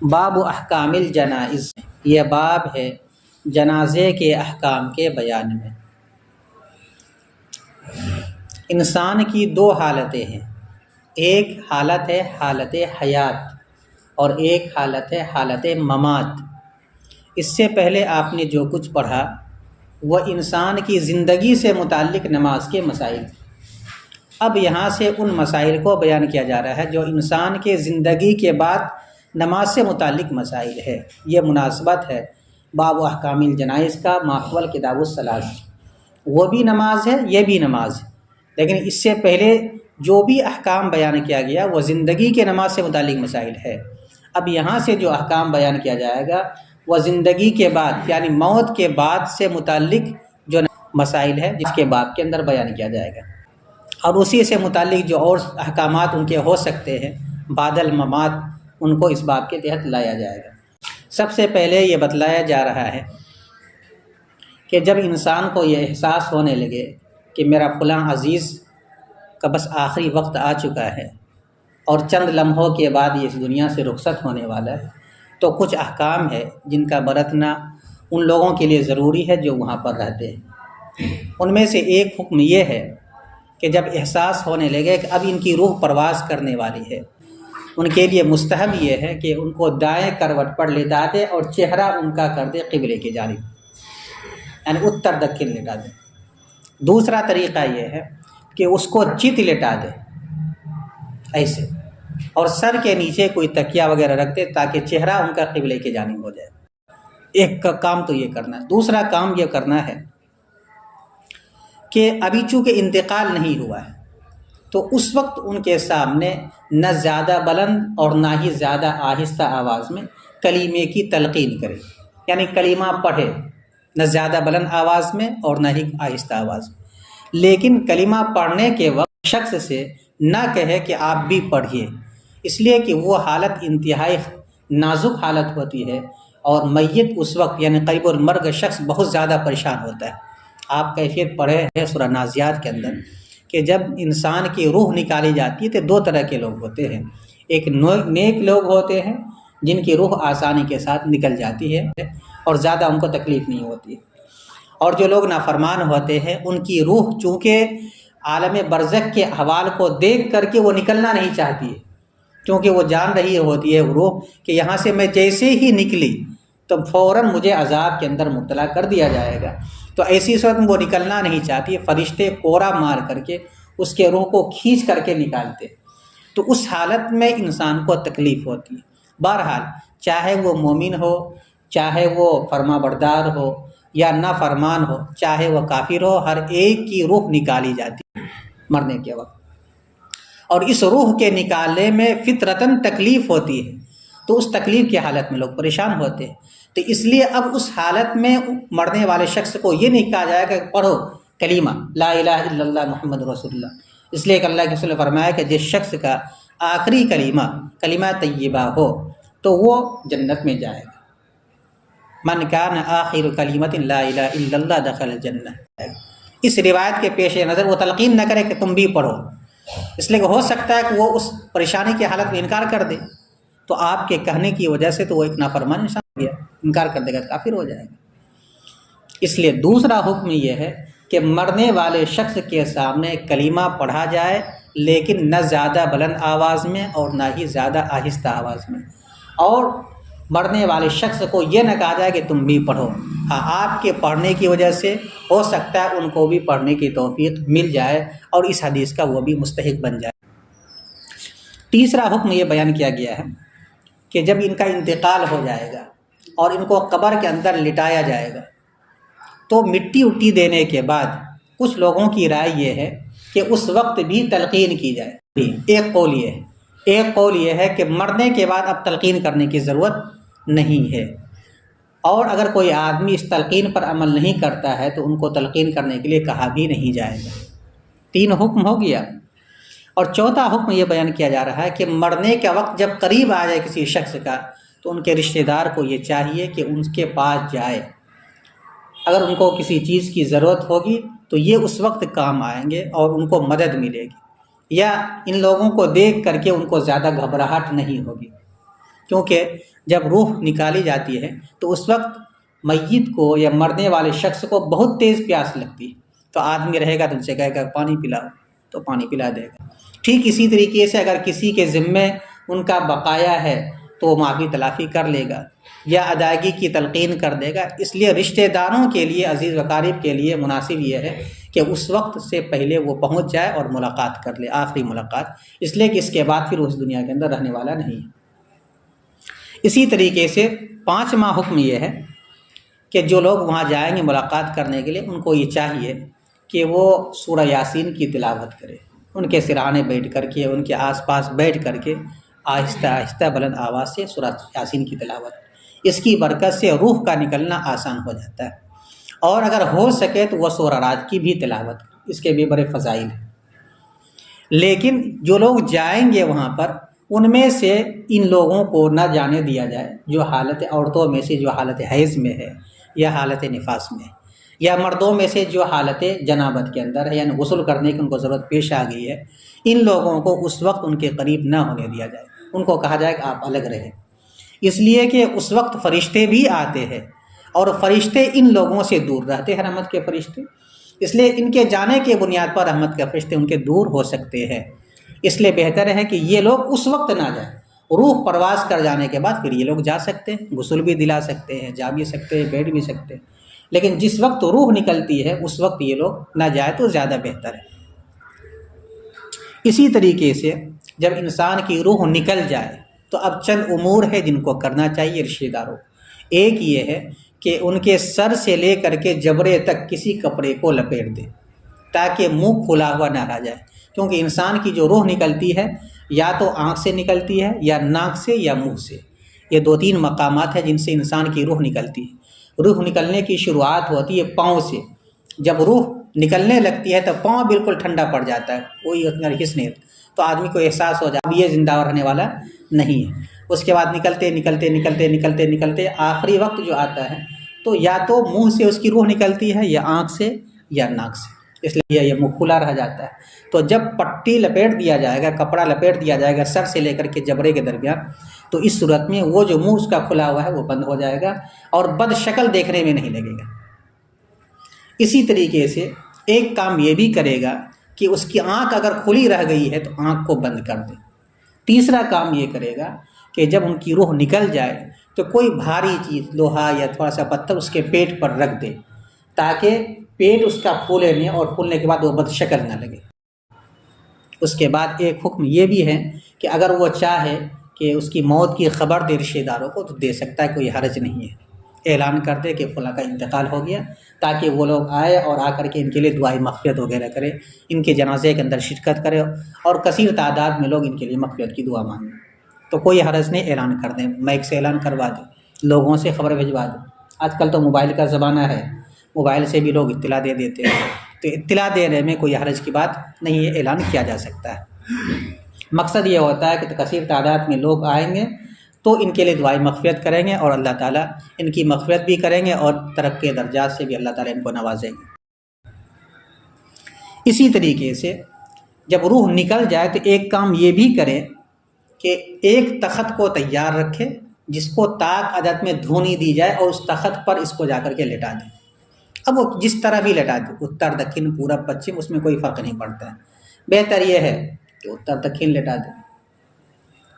باب احکام الجنائز، یہ باب ہے جنازے کے احکام کے بیان میں۔ انسان کی دو حالتیں ہیں، ایک حالت ہے حالت حیات اور ایک حالت ہے حالت ممات۔ اس سے پہلے آپ نے جو کچھ پڑھا وہ انسان کی زندگی سے متعلق نماز کے مسائل، اب یہاں سے ان مسائل کو بیان کیا جا رہا ہے جو انسان کے زندگی کے بعد نماز سے متعلق مسائل ہے۔ یہ مناسبت ہے باب احکام الجنائز کا ماحول کتاب الصلاۃ، وہ بھی نماز ہے یہ بھی نماز ہے، لیکن اس سے پہلے جو بھی احکام بیان کیا گیا وہ زندگی کے نماز سے متعلق مسائل ہے۔ اب یہاں سے جو احکام بیان کیا جائے گا وہ زندگی کے بعد یعنی موت کے بعد سے متعلق جو مسائل ہے جس کے باب کے اندر بیان کیا جائے گا، اور اسی سے متعلق جو اور احکامات ان کے ہو سکتے ہیں بعد الممات ان کو اس باب کے تحت لایا جائے گا۔ سب سے پہلے یہ بتلایا جا رہا ہے کہ جب انسان کو یہ احساس ہونے لگے کہ میرا فلاں عزیز کا بس آخری وقت آ چکا ہے اور چند لمحوں کے بعد یہ اس دنیا سے رخصت ہونے والا ہے، تو کچھ احکام ہے جن کا برتنا ان لوگوں کے لیے ضروری ہے جو وہاں پر رہتے ہیں۔ ان میں سے ایک حکم یہ ہے کہ جب احساس ہونے لگے کہ اب ان کی روح پرواز کرنے والی ہے، ان کے لیے مستحب یہ ہے کہ ان کو دائیں کروٹ پر لٹا دے اور چہرہ ان کا کر دے قبلے کی جانب، یعنی اتر دکن لٹا دے۔ دوسرا طریقہ یہ ہے کہ اس کو چت لٹا دے ایسے، اور سر کے نیچے کوئی تکیہ وغیرہ رکھ دے تاکہ چہرہ ان کا قبلے کی جانب ہو جائے۔ ایک کا کام تو یہ کرنا ہے۔ دوسرا کام یہ کرنا ہے کہ ابھی چونکہ انتقال نہیں ہوا ہے تو اس وقت ان کے سامنے نہ زیادہ بلند اور نہ ہی زیادہ آہستہ آواز میں کلمے کی تلقین کرے، یعنی کلمہ پڑھے نہ زیادہ بلند آواز میں اور نہ ہی آہستہ آواز میں، لیکن کلمہ پڑھنے کے وقت شخص سے نہ کہے کہ آپ بھی پڑھیے، اس لیے کہ وہ حالت انتہائی نازک حالت ہوتی ہے اور میت اس وقت یعنی قریب المرگ شخص بہت زیادہ پریشان ہوتا ہے۔ آپ کیفیت پڑھے ہیں سورہ نازیات کے اندر کہ جب انسان کی روح نکالی جاتی ہے تو دو طرح کے لوگ ہوتے ہیں، ایک نیک لوگ ہوتے ہیں جن کی روح آسانی کے ساتھ نکل جاتی ہے اور زیادہ ان کو تکلیف نہیں ہوتی ہے، اور جو لوگ نافرمان ہوتے ہیں ان کی روح چونکہ عالم برزخ کے احوال کو دیکھ کر کے وہ نکلنا نہیں چاہتی ہے، کیونکہ وہ جان رہی ہوتی ہے روح کہ یہاں سے میں جیسے ہی نکلی تو فوراً مجھے عذاب کے اندر مبتلا کر دیا جائے گا، تو ایسی صورت میں وہ نکلنا نہیں چاہتی، فرشتے کورا مار کر کے اس کے روح کو کھینچ کر کے نکالتے، تو اس حالت میں انسان کو تکلیف ہوتی ہے۔ بہرحال چاہے وہ مومن ہو، چاہے وہ فرما بردار ہو یا نافرمان ہو، چاہے وہ کافر ہو، ہر ایک کی روح نکالی جاتی ہے مرنے کے وقت، اور اس روح کے نکالنے میں فطرتاً تکلیف ہوتی ہے، تو اس تکلیف کی حالت میں لوگ پریشان ہوتے ہیں۔ تو اس لیے اب اس حالت میں مرنے والے شخص کو یہ نہیں کہا جائے کہ پڑھو کلمہ لا الہ الا اللہ محمد رسول اللہ، اس لیے کہ اللہ کے رسول نے فرمایا کہ جس شخص کا آخری کلمہ طیبہ ہو تو وہ جنت میں جائے گا، من کان آخر کلمۃ لا الہ الا اللہ دخل الجنہ۔ اس روایت کے پیش نظر وہ تلقین نہ کرے کہ تم بھی پڑھو، اس لیے کہ ہو سکتا ہے کہ وہ اس پریشانی کی حالت میں انکار کر دے، تو آپ کے کہنے کی وجہ سے تو وہ ایک نافرمان انسان ہو گیا، انکار کر دے گا کافر ہو جائے گا۔ اس لیے دوسرا حکم یہ ہے کہ مرنے والے شخص کے سامنے کلمہ پڑھا جائے لیکن نہ زیادہ بلند آواز میں اور نہ ہی زیادہ آہستہ آواز میں، اور مرنے والے شخص کو یہ نہ کہا جائے کہ تم بھی پڑھو، ہاں آپ کے پڑھنے کی وجہ سے ہو سکتا ہے ان کو بھی پڑھنے کی توفیق مل جائے اور اس حدیث کا وہ بھی مستحق بن جائے۔ تیسرا حکم یہ بیان کیا گیا ہے کہ جب ان کا انتقال ہو جائے گا اور ان کو قبر کے اندر لٹایا جائے گا تو مٹی اٹی دینے کے بعد کچھ لوگوں کی رائے یہ ہے کہ اس وقت بھی تلقین کی جائے۔ ایک قول یہ ہے کہ مرنے کے بعد اب تلقین کرنے کی ضرورت نہیں ہے، اور اگر کوئی آدمی اس تلقین پر عمل نہیں کرتا ہے تو ان کو تلقین کرنے کے لیے کہا بھی نہیں جائے گا۔ 3 حکم ہو گیا، اور چوتھا حکم یہ بیان کیا جا رہا ہے کہ مرنے کا وقت جب قریب آ جائے کسی شخص کا تو ان کے رشتہ دار کو یہ چاہیے کہ ان کے پاس جائے، اگر ان کو کسی چیز کی ضرورت ہوگی تو یہ اس وقت کام آئیں گے اور ان کو مدد ملے گی، یا ان لوگوں کو دیکھ کر کے ان کو زیادہ گھبراہٹ نہیں ہوگی۔ کیونکہ جب روح نکالی جاتی ہے تو اس وقت میت کو یا مرنے والے شخص کو بہت تیز پیاس لگتی ہے، تو آدمی رہے گا تو ان سے کہے گا پانی پلاؤ، تو پانی پلا دے گا۔ ٹھیک اسی طریقے سے اگر کسی کے ذمے ان کا بقایا ہے تو وہ معافی تلافی کر لے گا یا ادائیگی کی تلقین کر دے گا۔ اس لیے رشتہ داروں کے لیے، عزیز وقارب کے لیے مناسب یہ ہے کہ اس وقت سے پہلے وہ پہنچ جائے اور ملاقات کر لے، آخری ملاقات، اس لیے کہ اس کے بعد پھر اس دنیا کے اندر رہنے والا نہیں ہے۔ اسی طریقے سے 5واں حکم یہ ہے کہ جو لوگ وہاں جائیں گے ملاقات کرنے کے لیے، ان کو یہ چاہیے کہ وہ سورہ یاسین کی تلاوت کرے، ان کے سرانے بیٹھ کر کے، ان کے آس پاس بیٹھ کر کے آہستہ آہستہ بلند آواز سے سورہ یاسین کی تلاوت۔ اس کی برکت سے روح کا نکلنا آسان ہو جاتا ہے، اور اگر ہو سکے تو وہ سورہ رعد کی بھی تلاوت، اس کے بھی بڑے فضائل ہیں۔ لیکن جو لوگ جائیں گے وہاں پر، ان میں سے ان لوگوں کو نہ جانے دیا جائے جو حالت عورتوں میں سے جو حالت حیض میں ہے یا حالت نفاس میں ہے، یا مردوں میں سے جو حالت جنابت کے اندر ہے، یعنی غسل کرنے کی ان کو ضرورت پیش آ گئی ہے، ان لوگوں کو اس وقت ان کے قریب نہ ہونے دیا جائے، ان کو کہا جائے کہ آپ الگ رہیں، اس لیے کہ اس وقت فرشتے بھی آتے ہیں اور فرشتے ان لوگوں سے دور رہتے ہیں، رحمت کے فرشتے، اس لیے ان کے جانے کے بنیاد پر رحمت کے فرشتے ان کے دور ہو سکتے ہیں۔ اس لیے بہتر ہے کہ یہ لوگ اس وقت نہ جائیں، روح پرواز کر جانے کے بعد پھر یہ لوگ جا سکتے ہیں، غسل بھی دلا سکتے ہیں، جا بھی سکتے ہیں، بیٹھ بھی سکتے ہیں، لیکن جس وقت روح نکلتی ہے اس وقت یہ لوگ نہ جائے تو زیادہ بہتر ہے۔ اسی طریقے سے جب انسان کی روح نکل جائے تو اب چند امور ہے جن کو کرنا چاہیے رشتہ داروں۔ ایک یہ ہے کہ ان کے سر سے لے کر کے جبڑے تک کسی کپڑے کو لپیٹ دے تاکہ منہ کھلا ہوا نہ رہ جائے، کیونکہ انسان کی جو روح نکلتی ہے یا تو آنکھ سے نکلتی ہے یا ناک سے یا منہ سے، یہ 2-3 مقامات ہیں جن سے انسان کی روح نکلتی ہے۔ روح نکلنے کی شروعات ہوتی ہے پاؤں سے، جب روح نکلنے لگتی ہے تو پاؤں بالکل ٹھنڈا پڑ جاتا ہے، کوئی حس نہیں، تو آدمی کو احساس ہو جاتا ہے یہ زندہ رہنے والا نہیں ہے۔ اس کے بعد نکلتے نکلتے نکلتے نکلتے نکلتے آخری وقت جو آتا ہے تو یا تو منہ سے اس کی روح نکلتی ہے یا آنکھ سے یا ناک سے، اس لیے یہ منہ کھلا رہ جاتا ہے۔ تو جب پٹی لپیٹ دیا جائے گا، کپڑا لپیٹ دیا جائے گا سر سے لے کر کے جبڑے کے درمیان، تو اس صورت میں وہ جو منہ اس کا کھلا ہوا ہے وہ بند ہو جائے گا اور بد شکل دیکھنے میں نہیں لگے گا۔ اسی طریقے سے ایک کام یہ بھی کرے گا کہ اس کی آنکھ اگر کھلی رہ گئی ہے تو آنکھ کو بند کر دے۔ تیسرا کام یہ کرے گا کہ جب ان کی روح نکل جائے تو کوئی بھاری چیز، لوہا یا تھوڑا سا پتھر اس کے پیٹ پر رکھ دے تاکہ پیٹ اس کا پھولے نہیں اور پھولنے کے بعد وہ بد شکل نہ لگے۔ اس کے بعد ایک حکم یہ بھی ہے کہ اگر وہ چاہے کہ اس کی موت کی خبر دے رشتہ داروں کو تو دے سکتا ہے، کوئی حرج نہیں ہے، اعلان کر دے کہ فلاں کا انتقال ہو گیا، تاکہ وہ لوگ آئے اور آ کر کے ان کے لیے دعائیں مغفرت وغیرہ کرے، ان کے جنازے کے اندر شرکت کرے اور کثیر تعداد میں لوگ ان کے لیے مغفرت کی دعا مانگیں، تو کوئی حرج نہیں، اعلان کر دیں، مائک سے اعلان کروا دیں، لوگوں سے خبر بھجوا دیں۔ آج کل تو موبائل کا زمانہ ہے، موبائل سے بھی لوگ اطلاع دے دیتے ہیں، تو اطلاع دینے میں کوئی حرج کی بات نہیں ہے، اعلان کیا جا سکتا ہے۔ مقصد یہ ہوتا ہے کہ کثیر تعداد میں لوگ آئیں گے تو ان کے لیے دعائیں مغفرت کریں گے اور اللہ تعالیٰ ان کی مغفرت بھی کریں گے اور ترقی درجات سے بھی اللہ تعالیٰ ان کو نوازیں گے۔ اسی طریقے سے جب روح نکل جائے تو ایک کام یہ بھی کرے کہ ایک تخت کو تیار رکھے جس کو طاق عدد میں دھونی دی جائے اور اس تخت پر اس کو جا کر کے لٹا دے۔ اب وہ جس طرح بھی لٹا دے، اتر دکھن پورب پچھم، اس میں کوئی فرق نہیں پڑتا ہے، بہتر یہ ہے کہ اتر دکھن لٹا دے،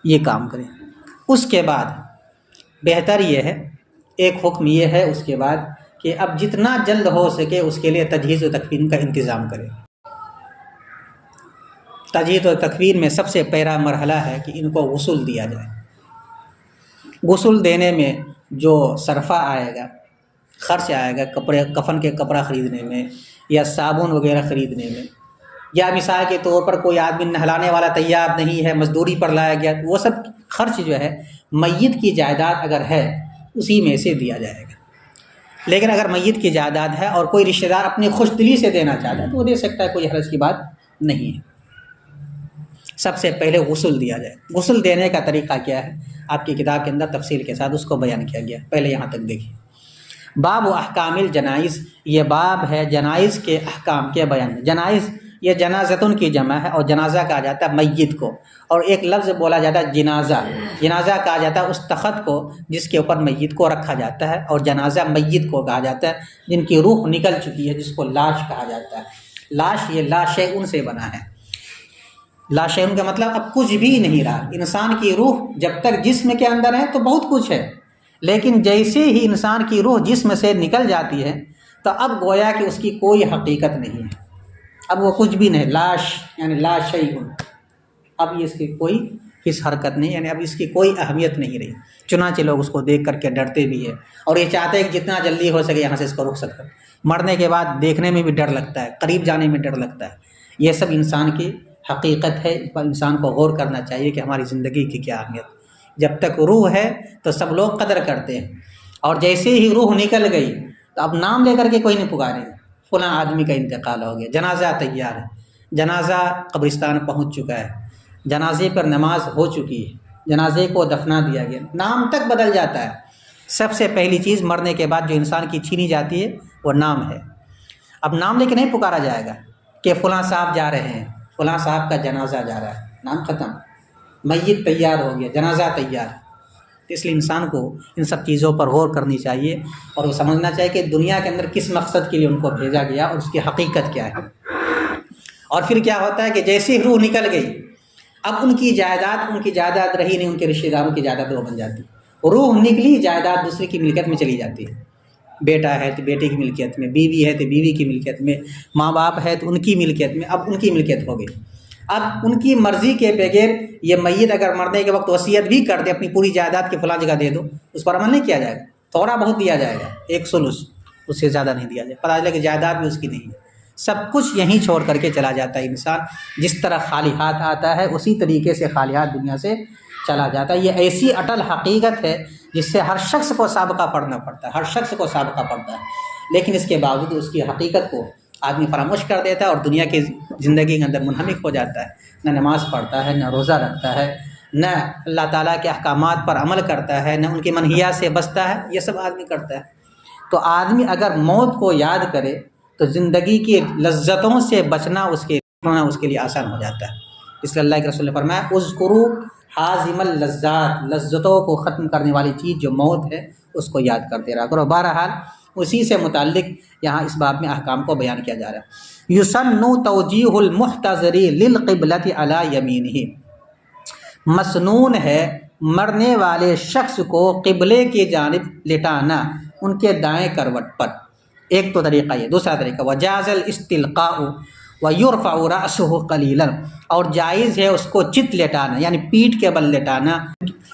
یہ کام کرے۔ اس کے بعد بہتر یہ ہے، ایک حکم یہ ہے اس کے بعد کہ اب جتنا جلد ہو سکے اس کے لیے تجہیز و تکفین کا انتظام کرے۔ تجہیز و تکفین میں سب سے پہلا مرحلہ ہے کہ ان کو غسل دیا جائے۔ غسل دینے میں جو صرفہ آئے گا، خرچ آئے گا، کفن کے کپڑا خریدنے میں یا صابن وغیرہ خریدنے میں، یا مثال کے طور پر کوئی آدمی نہلانے والا تیار نہیں ہے، مزدوری پر لایا گیا، وہ سب خرچ جو ہے میت کی جائیداد اگر ہے اسی میں سے دیا جائے گا۔ لیکن اگر میت کی جائیداد ہے اور کوئی رشتہ دار اپنی خوش دلی سے دینا چاہتا ہے تو وہ دے سکتا ہے، کوئی حرج کی بات نہیں ہے۔ سب سے پہلے غسل دیا جائے۔ غسل دینے کا طریقہ کیا ہے آپ کی کتاب کے اندر تفصیل کے ساتھ اس کو بیان کیا گیا، پہلے یہاں تک دیکھیے۔ باب و احکام الجنائز، یہ باب ہے جنائز کے احکام کے بیان میں۔ جنائز یہ جنازتن کی جمع ہے، اور جنازہ کہا جاتا ہے میت کو، اور ایک لفظ بولا جاتا ہے جنازہ، جنازہ کہا جاتا ہے اس تخت کو جس کے اوپر میت کو رکھا جاتا ہے، اور جنازہ میت کو کہا جاتا ہے جن کی روح نکل چکی ہے، جس کو لاش کہا جاتا ہے۔ لاش، یہ لا شیء سے بنا ہے، لا شیء کا مطلب اب کچھ بھی نہیں رہا۔ انسان کی روح جب تک جسم کے اندر ہے تو بہت کچھ ہے، لیکن جیسے ہی انسان کی روح جسم سے نکل جاتی ہے تو اب گویا کہ اس کی کوئی حقیقت نہیں ہے، اب وہ کچھ بھی نہیں، لاش یعنی لا شیء، اب یہ اس کی کوئی حص حرکت نہیں، یعنی اب اس کی کوئی اہمیت نہیں رہی۔ چنانچہ لوگ اس کو دیکھ کر کے ڈرتے بھی ہیں، اور یہ چاہتے ہیں کہ جتنا جلدی ہو سکے یہاں سے اس کو رک سکتا ہے۔ مرنے کے بعد دیکھنے میں بھی ڈر لگتا ہے، قریب جانے میں ڈر لگتا ہے۔ یہ سب انسان کی حقیقت ہے، اس پر انسان کو غور کرنا چاہیے کہ ہماری زندگی کی کیا اہمیت۔ جب تک روح ہے تو سب لوگ قدر کرتے ہیں، اور جیسے ہی روح نکل گئی تو اب نام لے کر کے کوئی نہیں پکارے گا، فلاں آدمی کا انتقال ہو گیا، جنازہ تیار ہے، جنازہ قبرستان پہنچ چکا ہے، جنازے پر نماز ہو چکی ہے، جنازے کو دفنا دیا گیا، نام تک بدل جاتا ہے۔ سب سے پہلی چیز مرنے کے بعد جو انسان کی چھینی جاتی ہے وہ نام ہے۔ اب نام لے کے نہیں پکارا جائے گا کہ فلاں صاحب جا رہے ہیں، فلاں صاحب کا جنازہ جا رہا ہے، نام ختم، میت تیار ہو گیا، جنازہ تیار۔ اس لیے انسان کو ان سب چیزوں پر غور کرنی چاہیے، اور وہ سمجھنا چاہیے کہ دنیا کے اندر کس مقصد کے لیے ان کو بھیجا گیا اور اس کی حقیقت کیا ہے۔ اور پھر کیا ہوتا ہے کہ جیسی روح نکل گئی، اب ان کی جائیداد رہی نہیں، ان کے رشتہ داروں کی جائیداد وہ بن جاتی، روح نکلی جائیداد دوسرے کی ملکیت میں چلی جاتی ہے۔ بیٹا ہے تو بیٹے کی ملکیت میں، بیوی ہے تو بیوی کی ملکیت میں، ماں باپ ہے تو ان کی ملکیت میں، اب ان کی ملکیت ہو گئی۔ اب ان کی مرضی کے بغیر یہ میت اگر مرنے کے وقت وصیت بھی کر دے اپنی پوری جائیداد کی فلاں جگہ دے دو، اس پر عمل نہیں کیا جائے گا، تھوڑا بہت دیا جائے گا، 1/3، اس سے زیادہ نہیں دیا جائے گا، پتہ چلے کہ جائیداد بھی اس کی نہیں ہے۔ سب کچھ یہیں چھوڑ کر کے چلا جاتا ہے انسان، جس طرح خالی ہاتھ آتا ہے اسی طریقے سے خالی ہاتھ دنیا سے چلا جاتا ہے۔ یہ ایسی اٹل حقیقت ہے جس سے ہر شخص کو سابقہ پڑھنا پڑتا ہے، ہر شخص کو سابقہ پڑتا ہے، لیکن اس کے باوجود اس کی حقیقت کو آدمی فراموش کر دیتا ہے اور دنیا کی زندگی کے اندر منہمک ہو جاتا ہے، نہ نماز پڑھتا ہے، نہ روزہ رکھتا ہے، نہ اللہ تعالیٰ کے احکامات پر عمل کرتا ہے، نہ ان کی منہیات سے بچتا ہے، یہ سب آدمی کرتا ہے۔ تو آدمی اگر موت کو یاد کرے تو زندگی کی لذتوں سے بچنا اس کے لیے آسان ہو جاتا ہے۔ اس لیے اللہ کے رسول نے فرمایا اذکروا حازم اللذات، لذتوں کو ختم کرنے والی چیز جو موت ہے اس کو یاد کرتے رہا کرو۔ بہرحال اسی سے متعلق یہاں اس باب میں احکام کو بیان کیا جا رہا ہے۔ یسن توجیہ المحتضر للقبلۃ علی یمینہ، مسنون ہے مرنے والے شخص کو قبلے کی جانب لٹانا ان کے دائیں کروٹ پر۔ ایک تو طریقہ یہ، دوسرا طریقہ وجاز الاستلقاء ویرفع رأسہ قلیلا، اور جائز ہے اس کو چت لٹانا یعنی پیٹھ کے بل لٹانا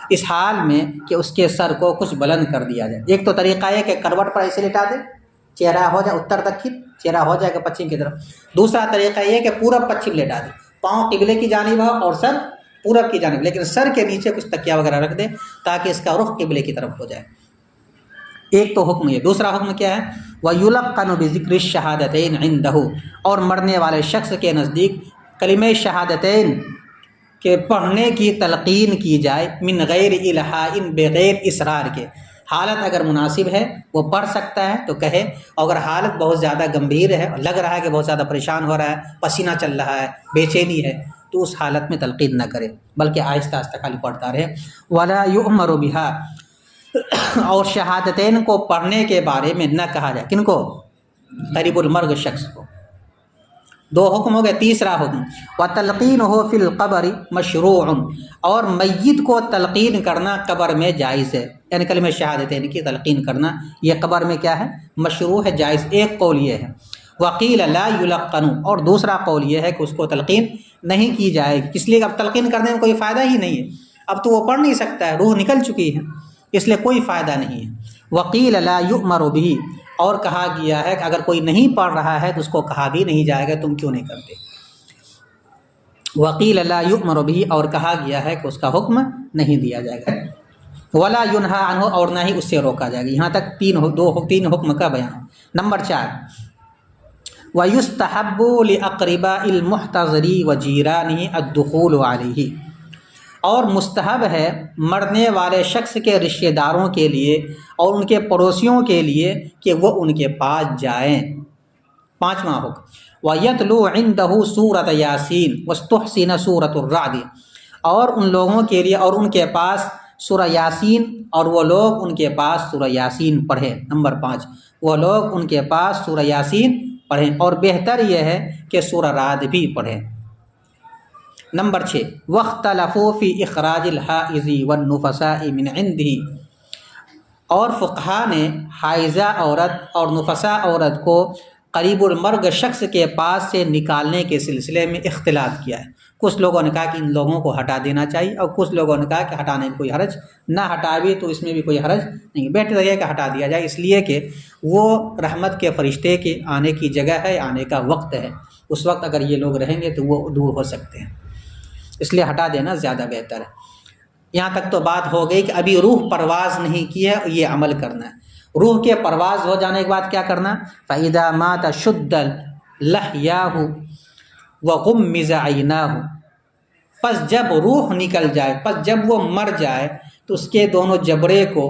اس حال میں کہ اس کے سر کو کچھ بلند کر دیا جائے۔ ایک تو طریقہ ہے کہ کروٹ پر ایسے لٹا دے، چہرہ ہو جائے اتر دکھن، چہرہ ہو جائے گا پچھم کی طرف۔ دوسرا طریقہ یہ کہ پورب پچھم لٹا دے، پاؤں قبلے کی جانب ہو اور سر پورب کی جانب، لیکن سر کے نیچے کچھ تکیہ وغیرہ رکھ دے تاکہ اس کا رخ قبلے کی طرف ہو جائے۔ ایک تو حکم یہ۔ دوسرا حکم کیا ہے؟ وَيُلَقَّنُ بِذِكْرِ الشَّهَادَتَيْنِ عِنْدَهُ، اور مرنے والے شخص کے نزدیک کلمہ شہادتین کے پڑھنے کی تلقین کی جائے، من غیر الحاء، بغیر اصرار کے۔ حالت اگر مناسب ہے وہ پڑھ سکتا ہے تو کہے، اور اگر حالت بہت زیادہ گمبھیر ہے، لگ رہا ہے کہ بہت زیادہ پریشان ہو رہا ہے، پسینہ چل رہا ہے، بے چینی ہے، تو اس حالت میں تلقین نہ کرے بلکہ آہستہ آہستہ خالی پڑھتا رہے۔ وَلَا يُؤْمَرُ بِهَا، اور شہادتین کو پڑھنے کے بارے میں نہ کہا جائے، کن کو؟ قریب المرگ شخص کو۔ دو حکم ہو گئے۔ تیسرا حکم وَتَلْقِينُهُ فِي الْقَبْرِ مَشْرُوعٌ، اور میت کو تلقین کرنا قبر میں جائز ہے، یعنی کلمہ شہادتین کی تلقین کرنا یہ قبر میں کیا ہے؟ مشروع ہے، جائز۔ ایک قول یہ ہے۔ وَقِيلَ لَا يُلَقَّنُ، اور دوسرا قول یہ ہے کہ اس کو تلقین نہیں کی جائے گی، اس لیے اب تلقین کرنے میں کوئی فائدہ ہی نہیں ہے، اب تو وہ پڑھ نہیں سکتا ہے، روح نکل چکی ہے، اس لیے کوئی فائدہ نہیں ہے۔ وَقِيلَ لَا يُؤْمَرُ بِهِ، اور کہا گیا ہے کہ اگر کوئی نہیں پڑھ رہا ہے تو اس کو کہا بھی نہیں جائے گا تم کیوں نہیں کرتے۔ وَقِيلَ لَا يُؤْمَرُ بِهِ، اور کہا گیا ہے کہ اس کا حکم نہیں دیا جائے گا۔ وَلَا يُنْهَى عَنْهُ، اور نہ ہی اس سے روکا جائے گا۔ یہاں تک تین حکم کا بیان۔ نمبر 4 وَيُسْتَحَبُّ لِأَقْرِبَاءِ الْمُحْتَضِرِ وَجِيرَانِهِ الدُّخُولُ عَلَيْهِ، اور مستحب ہے مرنے والے شخص کے رشتہ داروں کے لیے اور ان کے پڑوسیوں کے لیے کہ وہ ان کے پاس جائیں۔ 5واں حکم وَيَتْلُو عِنْدَهُ سورۃ یاسین وَاسْتُحْسِنَ سورۃ الرعد، اور ان لوگوں کے لیے اور ان کے پاس سورہ یاسین، اور وہ لوگ ان کے پاس سورہ یاسین پڑھیں۔ نمبر 5، وہ لوگ ان کے پاس سورہ یاسین پڑھیں، اور بہتر یہ ہے کہ سورہ رعد بھی پڑھیں۔ نمبر 6، وَاخْتَلَفُوا فِي إِخْرَاجِ الْحَائِضِ وَالنُّفَسَاءِ مِنْ عِنْدِهِ، اور فقہا نے حائضہ عورت اور نفساء عورت کو قریب المرگ شخص کے پاس سے نکالنے کے سلسلے میں اختلاف کیا ہے۔ کچھ لوگوں نے کہا کہ ان لوگوں کو ہٹا دینا چاہیے، اور کچھ لوگوں نے کہا کہ ہٹانے میں کوئی حرج نہ، ہٹا بھی تو اس میں بھی کوئی حرج نہیں، بہتر ہے کہ ہٹا دیا جائے، اس لیے کہ وہ رحمت کے فرشتے کے آنے کی جگہ ہے، آنے کا وقت ہے، اس وقت اگر یہ لوگ رہیں گے تو وہ دور ہو سکتے ہیں، اس لیے ہٹا دینا زیادہ بہتر ہے۔ یہاں تک تو بات ہو گئی کہ ابھی روح پرواز نہیں کی ہے، یہ عمل کرنا ہے۔ روح کے پرواز ہو جانے کے بعد کیا کرنا؟ فَإِذَا مَاتَ شُدَّ لَحْيَاهُ وَغُمِّزَ عَيْنَاهُ، پس جب روح نکل جائے، پس جب وہ مر جائے تو اس کے دونوں جبڑے کو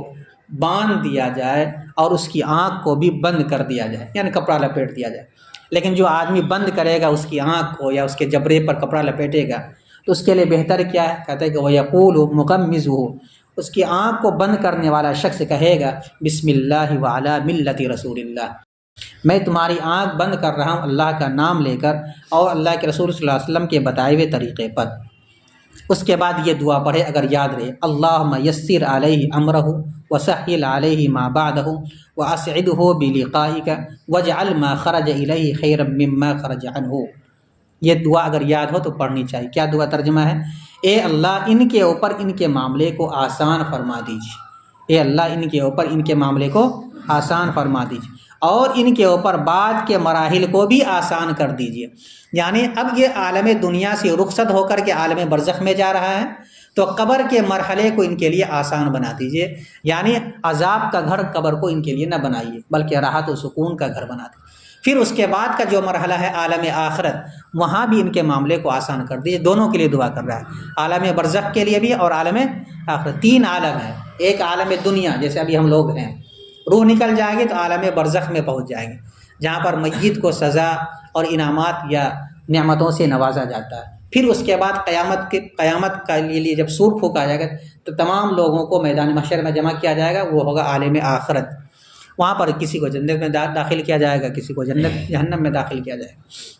باندھ دیا جائے اور اس کی آنکھ کو بھی بند کر دیا جائے، یعنی کپڑا لپیٹ دیا جائے۔ لیکن جو آدمی بند کرے گا اس کی آنکھ کو یا اس کے جبڑے پر کپڑا لپیٹے گا تو اس کے لیے بہتر کیا ہے؟ کہتے ہیں کہ وَيَقُولُ مُغَمِّزُهُ، اس کی آنکھ کو بند کرنے والا شخص کہے گا بسم اللہ وعلی ملت رسول اللہ، میں تمہاری آنکھ بند کر رہا ہوں اللہ کا نام لے کر اور اللہ کے رسول صلی اللہ علیہ وسلم کے بتائے ہوئے طریقے پر۔ اس کے بعد یہ دعا پڑھے اگر یاد رہے، اللہم یسر علیہ امرہ وسہل علیہ ما بعدہ واسعدہ بلقائک واجعل ما خرج الیہ خیرا مما خرج عنہ۔ یہ دعا اگر یاد ہو تو پڑھنی چاہیے۔ کیا دعا ترجمہ ہے؟ اے اللہ ان کے اوپر ان کے معاملے کو آسان فرما دیجیے، اے اللہ ان کے اوپر ان کے معاملے کو آسان فرما دیجیے، اور ان کے اوپر بعد کے مراحل کو بھی آسان کر دیجیے۔ یعنی اب یہ عالم دنیا سے رخصت ہو کر کے عالم برزخ میں جا رہا ہے تو قبر کے مرحلے کو ان کے لیے آسان بنا دیجیے، یعنی عذاب کا گھر قبر کو ان کے لیے نہ بنائیے بلکہ راحت و سکون کا گھر بنا دیجیے۔ پھر اس کے بعد کا جو مرحلہ ہے عالم آخرت، وہاں بھی ان کے معاملے کو آسان کر دیجیے۔ دونوں کے لیے دعا کر رہا ہے، عالم برزخ کے لیے بھی اور عالم آخرت۔ 3 عالم ہے، ایک عالم دنیا جیسے ابھی ہم لوگ ہیں، روح نکل جائے گی تو عالم برزخ میں پہنچ جائیں گے جہاں پر میت کو سزا اور انعامات یا نعمتوں سے نوازا جاتا ہے۔ پھر اس کے بعد قیامت کے لیے جب سور پھونکا جائے گا تو تمام لوگوں کو میدان محشر میں جمع کیا جائے گا، وہ ہوگا عالم آخرت۔ وہاں پر کسی کو جنت میں داخل کیا جائے گا، کسی کو جہنم میں داخل کیا جائے گا۔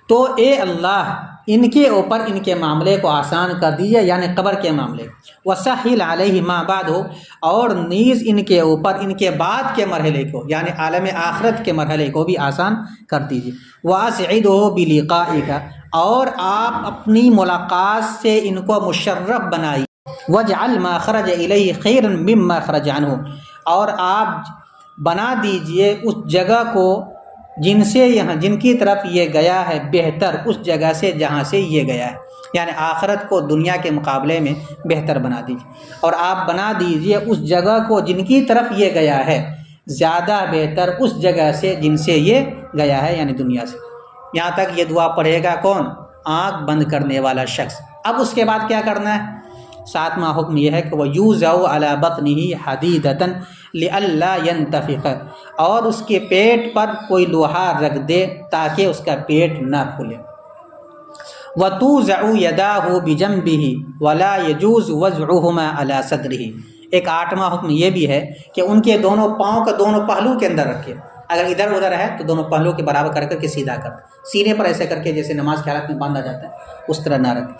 تو اے اللہ ان کے اوپر ان کے معاملے کو آسان کر دیجیے، یعنی قبر کے معاملے، وسہل علیہ ما بعد ہو، اور نیز ان کے اوپر ان کے بعد کے مرحلے کو یعنی عالم آخرت کے مرحلے کو بھی آسان کر دیجیے۔ واسعدہ بلقائک، اور آپ اپنی ملاقات سے ان کو مشرف بنائیے۔ واجعل ما خرج الیہ خیرا مما خرج عنہ، اور آپ بنا دیجئے اس جگہ کو جن کی طرف یہ گیا ہے بہتر اس جگہ سے جہاں سے یہ گیا ہے، یعنی آخرت کو دنیا کے مقابلے میں بہتر بنا دیجیے، اور آپ بنا دیجئے اس جگہ کو جن کی طرف یہ گیا ہے زیادہ بہتر اس جگہ سے جن سے یہ گیا ہے، یعنی دنیا سے۔ یہاں تک یہ دعا پڑھے گا کون؟ آنکھ بند کرنے والا شخص۔ اب اس کے بعد کیا کرنا ہے؟ 7واں حکم یہ ہے کہ وَيُوزَعُ عَلَى بَطْنِهِ حَدِيدَةً لِأَلَّا يَنْتَفِخَ، اور اس کے پیٹ پر کوئی لوہا رکھ دے تاکہ اس کا پیٹ نہ پھولے۔ وَتُوزَعُ يَدَاهُ بِجَنْبِهِ وَلَا يَجُوزُ وَضْعُهُمَا عَلَى صَدْرِهِ۔ ایک 8واں حکم یہ بھی ہے کہ ان کے دونوں پاؤں کا دونوں پہلو کے اندر رکھے، اگر ادھر ادھر ہے تو دونوں پہلو کے برابر کر کے سیدھا کر، سینے پر ایسے کر کے جیسے نماز کی حالت میں باندھا جاتا ہے اس طرح نہ رکھے،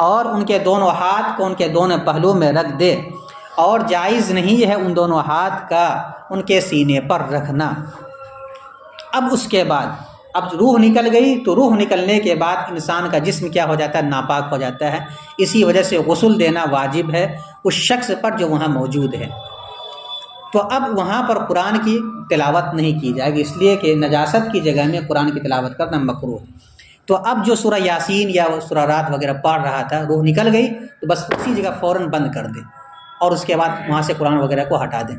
اور ان کے دونوں ہاتھ کو ان کے دونوں پہلو میں رکھ دے، اور جائز نہیں ہے ان دونوں ہاتھ کا ان کے سینے پر رکھنا۔ اب اس کے بعد اب روح نکل گئی تو روح نکلنے کے بعد انسان کا جسم کیا ہو جاتا ہے؟ ناپاک ہو جاتا ہے، اسی وجہ سے غسل دینا واجب ہے اس شخص پر جو وہاں موجود ہے۔ تو اب وہاں پر قرآن کی تلاوت نہیں کی جائے گی، اس لیے کہ نجاست کی جگہ میں قرآن کی تلاوت کرنا مکروہ ہے۔ تو اب جو سورہ یاسین یا سورہ رات وغیرہ پڑھ رہا تھا، روح نکل گئی تو بس اسی جگہ فوراً بند کر دے، اور اس کے بعد وہاں سے قرآن وغیرہ کو ہٹا دیں،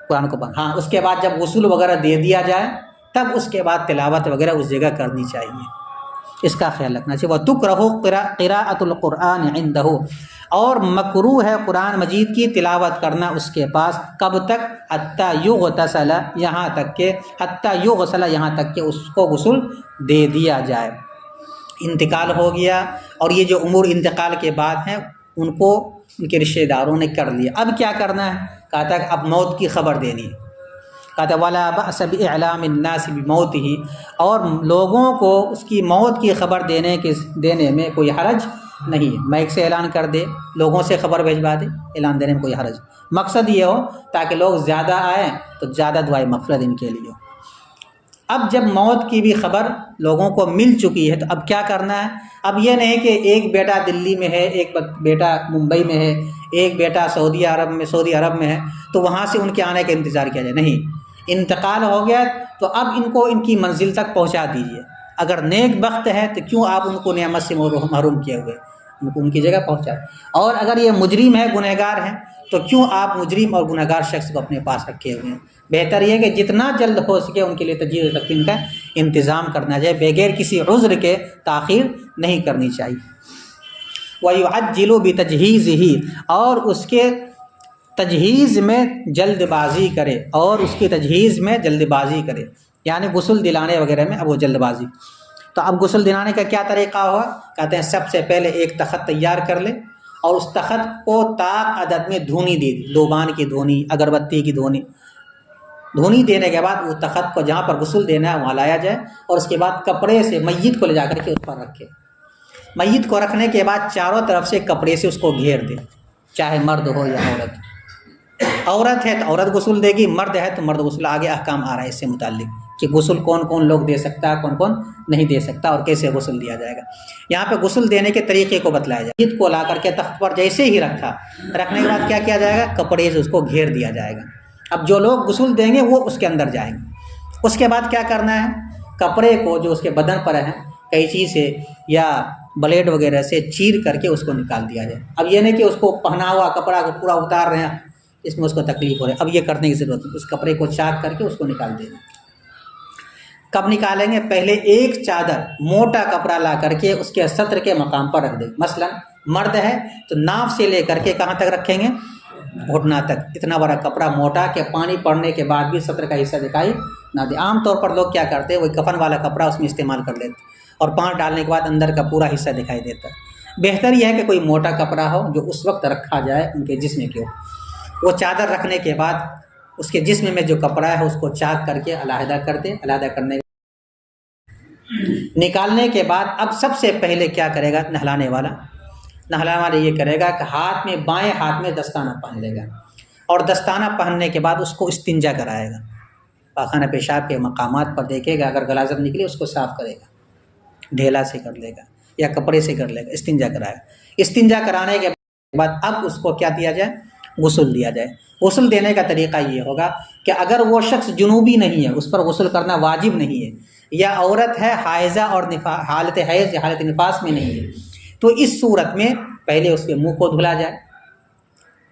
قرآن کو بند۔ ہاں، اس کے بعد جب غسل وغیرہ دے دیا جائے تب اس کے بعد تلاوت وغیرہ اس جگہ کرنی چاہیے۔ اس کا خیال رکھنا چاہیے۔ وَتُكْرَهُ قِرَاءَةُ الْقُرْآنِ عِنْدَهُ، اور مکروہ ہے قرآن مجید کی تلاوت کرنا اس کے پاس، کب تک؟ حتیٰ یغتسل، یہاں تک کہ حتیٰ یغسل، یہاں تک کہ اس کو غسل دے دیا جائے۔ انتقال ہو گیا اور یہ جو امور انتقال کے بعد ہیں ان کو ان کے رشتہ داروں نے کر لیا، اب کیا کرنا ہے؟ کہا تھا کہ اب موت کی خبر دینی ہے۔ کہا تھا وَلَا بَأْسَ بِإِعْلَامِ النَّاسِ بِمَوْتِهِ، اور لوگوں کو اس کی موت کی خبر دینے میں کوئی حرج نہیں ہے۔ مائک سے اعلان کر دے، لوگوں سے خبر بھیجوا دے، اعلان دینے میں کوئی حرج، مقصد یہ ہو تاکہ لوگ زیادہ آئیں تو زیادہ دعائیں مغفرت ان کے لیے ہو۔ اب جب موت کی بھی خبر لوگوں کو مل چکی ہے تو اب کیا کرنا ہے؟ اب یہ نہیں کہ ایک بیٹا دلی میں ہے، ایک بیٹا ممبئی میں ہے، ایک بیٹا سعودی عرب میں ہے تو وہاں سے ان کے آنے کا انتظار کیا جائے، نہیں، انتقال ہو گیا تو اب ان کو ان کی منزل تک پہنچا دیجیے۔ اگر نیک بخت ہے تو کیوں آپ ان کو نعمت سے محروم کیے ہوئے، ان کو ان کی جگہ پہنچا، اور اگر یہ مجرم ہے، گنہگار ہیں، تو کیوں آپ مجرم اور گنہگار شخص کو اپنے پاس رکھے ہوئے ہیں؟ بہتر یہ کہ جتنا جلد ہو سکے ان کے لیے تجہیز و تکفین کا انتظام کرنا چاہیے، بغیر کسی عذر کے تاخیر نہیں کرنی چاہیے۔ وَيُعَجِّلُ بِتَجْهِيزِهِ، اور اس کے تجہیز میں جلد بازی کرے، اور اس کی تجہیز میں جلد بازی کرے، یعنی غسل دلانے وغیرہ میں اب وہ جلد بازی۔ تو اب غسل دلانے کا کیا طریقہ ہوا؟ کہتے ہیں سب سے پہلے ایک تخت تیار کر لے اور اس تخت کو طاق عدد میں دھونی دے دی، لوبان کی دھونی، اگربتی کی دھونی دینے کے بعد وہ تخت کو جہاں پر غسل دینا ہے وہاں لایا جائے، اور اس کے بعد کپڑے سے میت کو لے جا کر کے اس پر رکھے۔ میت کو رکھنے کے بعد چاروں طرف سے کپڑے سے اس کو گھیر دے، چاہے مرد ہو یا عورت ہے تو عورت غسل دے گی، مرد ہے تو مرد غسل۔ آگے احکام آ رہا ہے اس سے متعلق کہ غسل کون کون لوگ دے سکتا ہے، کون کون نہیں دے سکتا، اور کیسے غسل دیا جائے گا۔ یہاں پہ غسل دینے کے طریقے کو بتلایا جائے۔ عید کو لا کر کے تخت پر جیسے ہی رکھنے کے بعد کیا کیا جائے گا؟ کپڑے سے اس کو گھیر دیا جائے گا۔ اب جو لوگ غسل دیں گے وہ اس کے اندر جائیں گے۔ اس کے بعد کیا کرنا ہے؟ کپڑے کو جو اس کے بدن پر ہے قینچی سے یا بلیڈ وغیرہ سے چیر کر کے اس کو نکال دیا جائے۔ اب یہ نہیں کہ اس کو پہنا ہوا کپڑا کو پورا اتار رہے ہیں، اس میں اس کو تکلیف ہو رہی ہے، اب یہ کرنے کی ضرورت نہیں، اس کپڑے کو چاک کر کے اس کو نکال دینا۔ کب نکالیں گے؟ پہلے ایک چادر موٹا کپڑا لا کر کے اس کے سطر کے مقام پر رکھ دیں۔ مثلا مرد ہے تو ناف سے لے کر کے کہاں تک رکھیں گے؟ گھٹنا تک، اتنا بڑا کپڑا موٹا کہ پانی پڑنے کے بعد بھی سطر کا حصہ دکھائی نہ دے۔ عام طور پر لوگ کیا کرتے ہیں، وہ کفن والا کپڑا اس میں استعمال کر لیتے اور پانی ڈالنے کے بعد اندر کا پورا حصہ دکھائی دیتا ہے۔ بہتر یہ ہے کہ کوئی موٹا کپڑا ہو جو اس وقت رکھا جائے ان کے جسم کے اوپر۔ وہ چادر رکھنے کے بعد اس کے جسم میں جو کپڑا ہے اس کو چاک کر کے علیحدہ کر دیں۔ علیحدہ کرنے نکالنے کے بعد اب سب سے پہلے کیا کرے گا نہلانے والا یہ کرے گا کہ بائیں ہاتھ میں دستانہ پہن لے گا، اور دستانہ پہننے کے بعد اس کو استنجا کرائے گا۔ پاخانہ پیشاب کے مقامات پر دیکھے گا، اگر غلاظت نکلی اس کو صاف کرے گا، ڈھیلا سے کر لے گا یا کپڑے سے کر لے گا، استنجا کرائے گا۔ استنجا کرانے کے بعد اب اس کو کیا دیا جائے؟ غسل دیا جائے۔ غسل دینے کا طریقہ یہ ہوگا کہ اگر وہ شخص جنوبی نہیں ہے، اس پر غسل کرنا واجب نہیں ہے، یا عورت ہے حائضہ اور حالت حیض یا حالت نفاس میں نہیں ہے، تو اس صورت میں پہلے اس کے منہ کو دھلا جائے۔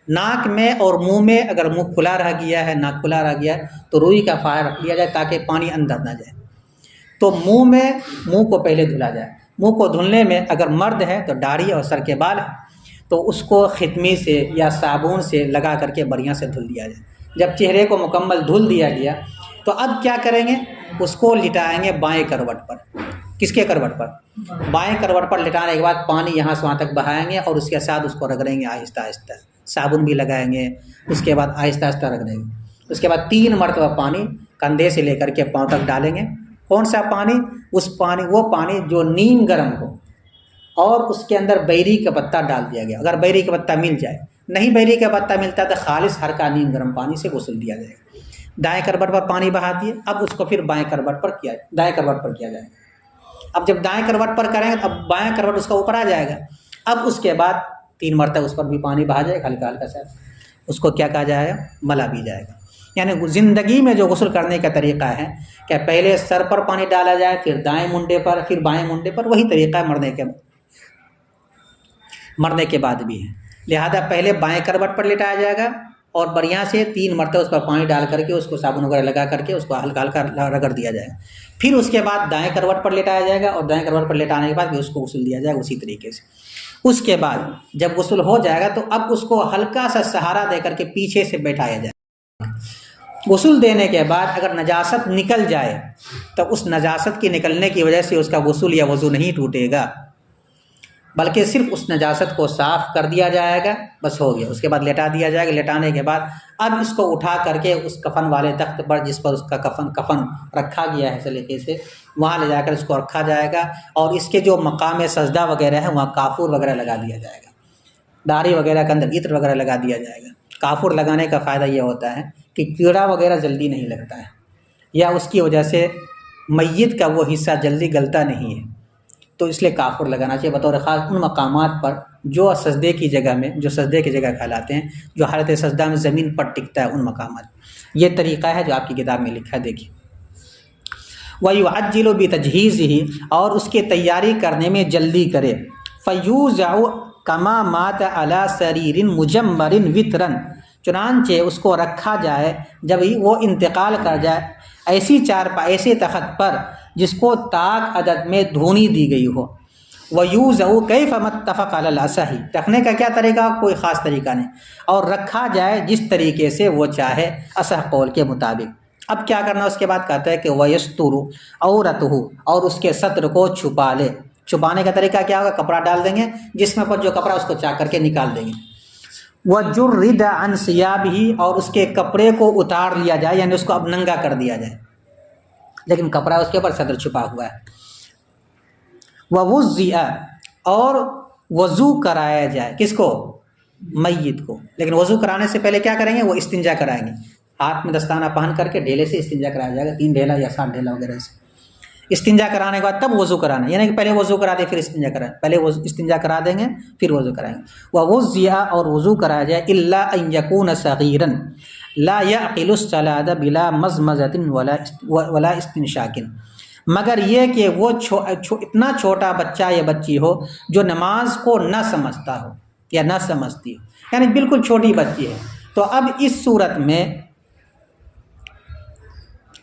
ناک میں اور منہ میں اگر منہ کھلا رہ گیا ہے، ناک کھلا رہ گیا ہے تو روئی کا فائر رکھ لیا جائے تاکہ پانی اندر نہ جائے۔ تو منہ کو پہلے دھلا جائے۔ منہ کو دھلنے میں اگر مرد ہے تو داڑھی اور سر کے بال ہے تو اس کو خطمی سے یا صابن سے لگا کر کے بڑھیا سے دھل دیا جائے۔ جب چہرے کو مکمل دھل دیا گیا تو اب کیا کریں گے؟ اس کو لٹائیں گے بائیں کروٹ پر۔ کس کے کروٹ پر؟ بائیں کروٹ پر لٹانے کے بعد پانی یہاں سے وہاں تک بہائیں گے اور اس کے ساتھ اس کو رگڑیں گے آہستہ آہستہ، صابن بھی لگائیں گے، اس کے بعد آہستہ آہستہ رگڑیں گے۔ اس کے بعد 3 مرتبہ پانی کندھے سے لے کر کے پاؤں تک ڈالیں گے۔ کون سا پانی؟ وہ پانی جو نیم گرم ہو اور اس کے اندر بیری کا پتہ ڈال دیا گیا۔ اگر بیری کا پتہ مل جائے، نہیں بیری کا پتہ ملتا تو خالص ہلکا نیم گرم پانی سے غسل دیا جائے گا۔ دائیں کروٹ پر پانی بہا دیے، اب اس کو پھر دائیں کروٹ پر کیا جائے گا۔ اب جب دائیں کروٹ پر کریں گے اب بائیں کروٹ اس کا اوپر آ جائے گا۔ اب اس کے بعد 3 مرتبہ اس پر بھی پانی بہا جائے گا، ہلکا ہلکا سا، اس کو کیا کہا جائے گا؟ ملا بھی جائے گا۔ یعنی زندگی میں جو غسل کرنے کا طریقہ ہے کہ پہلے سر پر پانی ڈالا جائے، پھر دائیں منڈے پر، پھر بائیں منڈے پر، وہی طریقہ ہے مرنے کے بعد بھی ہے۔ لہذا پہلے بائیں کروٹ پر لٹایا جائے گا، اور بڑھیا سے 3 مرتبہ اس پر پانی ڈال کر کے اس کو صابن وغیرہ لگا کر کے اس کو ہلکا ہلکا رگڑ دیا جائے گا. پھر اس کے بعد دائیں کروٹ پر لیٹایا جائے گا اور دائیں کروٹ پر لیٹانے کے بعد پھر اس کو غسل دیا جائے گا اسی طریقے سے. اس کے بعد جب غسل ہو جائے گا تو اب اس کو ہلکا سا سہارا دے کر کے پیچھے سے بیٹھایا جائے گا. غسل دینے کے بعد اگر نجاست نکل جائے تو اس نجاست کی نکلنے کی وجہ سے اس کا غسل یا وضو نہیں ٹوٹے گا، بلکہ صرف اس نجاست کو صاف کر دیا جائے گا، بس ہو گیا. اس کے بعد لٹا دیا جائے گا. لٹانے کے بعد اب اس کو اٹھا کر کے اس کفن والے تخت پر جس پر اس کا کفن رکھا گیا ہے سلیقے سے، وہاں لے جا کر اس کو رکھا جائے گا. اور اس کے جو مقام سجدہ وغیرہ ہے وہاں کافور وغیرہ لگا دیا جائے گا. داڑھی وغیرہ کے اندر عطر وغیرہ لگا دیا جائے گا. کافور لگانے کا فائدہ یہ ہوتا ہے کہ کیڑا وغیرہ جلدی نہیں لگتا ہے، یا اس کی وجہ سے میت کا وہ حصہ جلدی گلتا نہیں ہے، تو اس لیے کافور لگانا چاہیے بطور خاص ان مقامات پر جو سجدے کی جگہ میں، جو سجدے کی جگہ کہلاتے ہیں، جو حالت سجدہ میں زمین پر ٹکتا ہے ان مقامات. یہ طریقہ ہے جو آپ کی کتاب میں لکھا ہے، دیکھیے. وَيُعَجِّلُ بِتَجْهِيزِهِ، اور اس کی تیاری کرنے میں جلدی کرے. فَيُوزَعُ كَمَا مَاتَ عَلَى سَرِيرٍ مُجَمَّرٍ وِتْرًا، چنانچہ اس کو رکھا جائے جب وہ انتقال کر جائے ایسی تخت پر جس کو طاق عدد میں دھونی دی گئی ہو. وَيُوزَعُ كَيْفَ مَا اتَّفَقَ عَلَى الْأَصَحِّ، رکھنے کا کیا طریقہ؟ کوئی خاص طریقہ نہیں، اور رکھا جائے جس طریقے سے وہ چاہے اصح قول کے مطابق. اب کیا کرنا اس کے بعد کہتا ہے کہ وَيَسْتُرُ عَوْرَتُهُ، اور اس کے ستر کو چھپا لے. چھپانے کا طریقہ کیا ہوگا؟ کپڑا ڈال دیں گے، جسم پر جو کپڑا اس کو چاک کر کے نکال دیں گے. وَجُرِّدَ عَنْ ثِيَابِهِ، اور اس کے کپڑے کو اتار لیا جائے، یعنی اس کو اب ننگا کر دیا جائے، لیکن کپڑا اس کے اوپر صدر چھپا ہوا ہے. وَوُضِّئَ، اور وضو کرایا جائے. کس کو؟ میت کو. لیکن وضو کرانے سے پہلے کیا کریں گے؟ وہ استنجا کرائیں گے. ہاتھ میں دستانہ پہن کر کے ڈھیلے سے استنجا کرایا جائے گا، 3 ڈھیلا یا 7 ڈھیلا وغیرہ سے. استنجا کرانے کے بعد تب وضو کرانا، یعنی کہ پہلے وضو کرا دیں پھر استنجا کرائیں، پہلے استنجا کرا دیں گے پھر وضو کرائیں گے. وَوُضِّئَ، اور وضو کرایا جائے. إِلَّا أَن يَكُونَ صَغِيرًا لَا يَعْقِلُ الصَّلَاةَ بِلَا مَزْمَزَةٍ وَلَا اسْتِنشَاقٍ، مگر یہ کہ وہ اتنا چھوٹا بچہ یا بچی ہو جو نماز کو نہ سمجھتا ہو یا نہ سمجھتی ہو، یعنی بالکل چھوٹی بچی ہے. تو اب اس صورت میں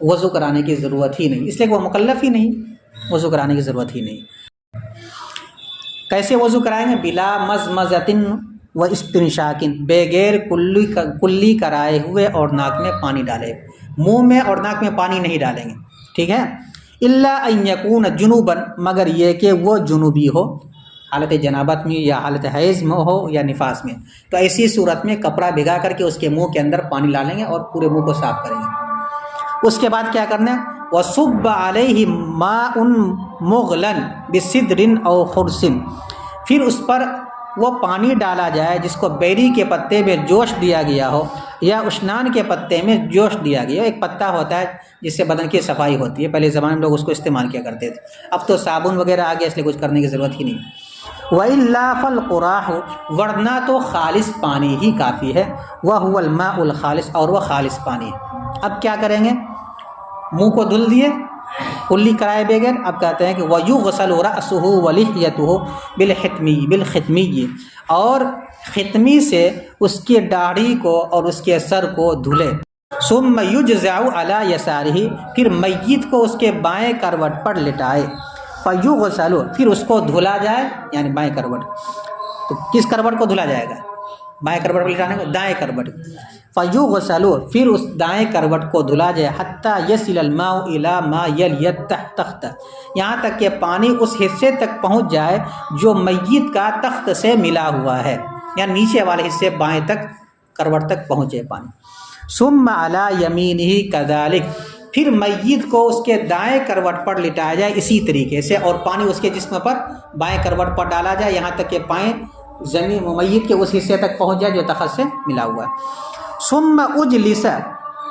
وضو کرانے کی ضرورت ہی نہیں، اس لیے کہ وہ مکلف ہی نہیں، وضو کرانے کی ضرورت ہی نہیں. کیسے وضو کرائیں گے؟ بلا مزمزۃ و استنشاق، بغیر کلی کرائے ہوئے اور ناک میں پانی ڈالے. منہ میں اور ناک میں پانی نہیں ڈالیں گے، ٹھیک ہے. الا ان یکون جنوبا، مگر یہ کہ وہ جنوبی ہو، حالت جنابت میں یا حالت حیض میں ہو یا نفاس میں، تو ایسی صورت میں کپڑا بھگا کر کے اس کے منہ کے اندر پانی ڈالیں گے اور پورے منہ کو صاف کریں گے. اس کے بعد کیا کرنا ہے؟ وَصُبَّ عَلَيْهِ مَاءٌ مُغْلًا بِسِدْرٍ أَوْ خُرْسٍ، پھر اس پر وہ پانی ڈالا جائے جس کو بیری کے پتے میں جوش دیا گیا ہو یا اشنان کے پتے میں جوش دیا گیا ہو. ایک پتا ہوتا ہے جس سے بدن کی صفائی ہوتی ہے، پہلے زمانے میں لوگ اس کو استعمال کیا کرتے تھے، اب تو صابن وغیرہ آ گیا اس لیے کچھ کرنے کی ضرورت ہی نہیں. وَإِلَّا فَالْقُرَاحُ، ورنہ تو خالص پانی ہی کافی ہے. وَهُوَ الْمَاءُ الْخَالِصُ، اور وہ خالص پانی ہے. اب کیا کریں گے؟ منہ کو دھل دیے کلی کرائے بغیر. اب کہتے ہیں کہ وَيُغْسَلُ رَأْسُهُ وَلِحْيَتُهُ بِالْخِتْمِيِّ، اور ختمی سے اس کی داڑھی کو اور اس کے سر کو دھلے. ثُمَّ يُجْزَعُ عَلَى يَسَارِهِ، پھر میت کو اس کے بائیں کروٹ پر لٹائے. فَيُغْسَلُ، پھر اس کو دھلا جائے، یعنی بائیں کروٹ. تو کس کروٹ کو دھلا جائے گا؟ بائیں کروٹ پر لٹانے کو دائیں کروٹ. فَيُغْسَلُ، پھر اس دائیں کروٹ کو دھلا جائے. حَتَّى يَصِلَ الْمَاءُ إِلَى مَا يَلِيَ التَّخْتَ، یہاں تک کہ پانی اس حصے تک پہنچ جائے جو میت کا تخت سے ملا ہوا ہے، یعنی نیچے والے حصے بائیں تک کروٹ تک پہنچے پانی. ثُمَّ عَلَى يَمِينِهِ كَذَلِكَ، پھر میت کو اس کے دائیں کروٹ پر لٹایا جائے اسی طریقے سے، اور پانی اس کے جسم پر بائیں کروٹ پر ڈالا جائے یہاں تک کہ پائیں زمین میت کے اس حصے تک پہنچ جائے جو تخت سے ملا ہوا ہے. ثم اجلس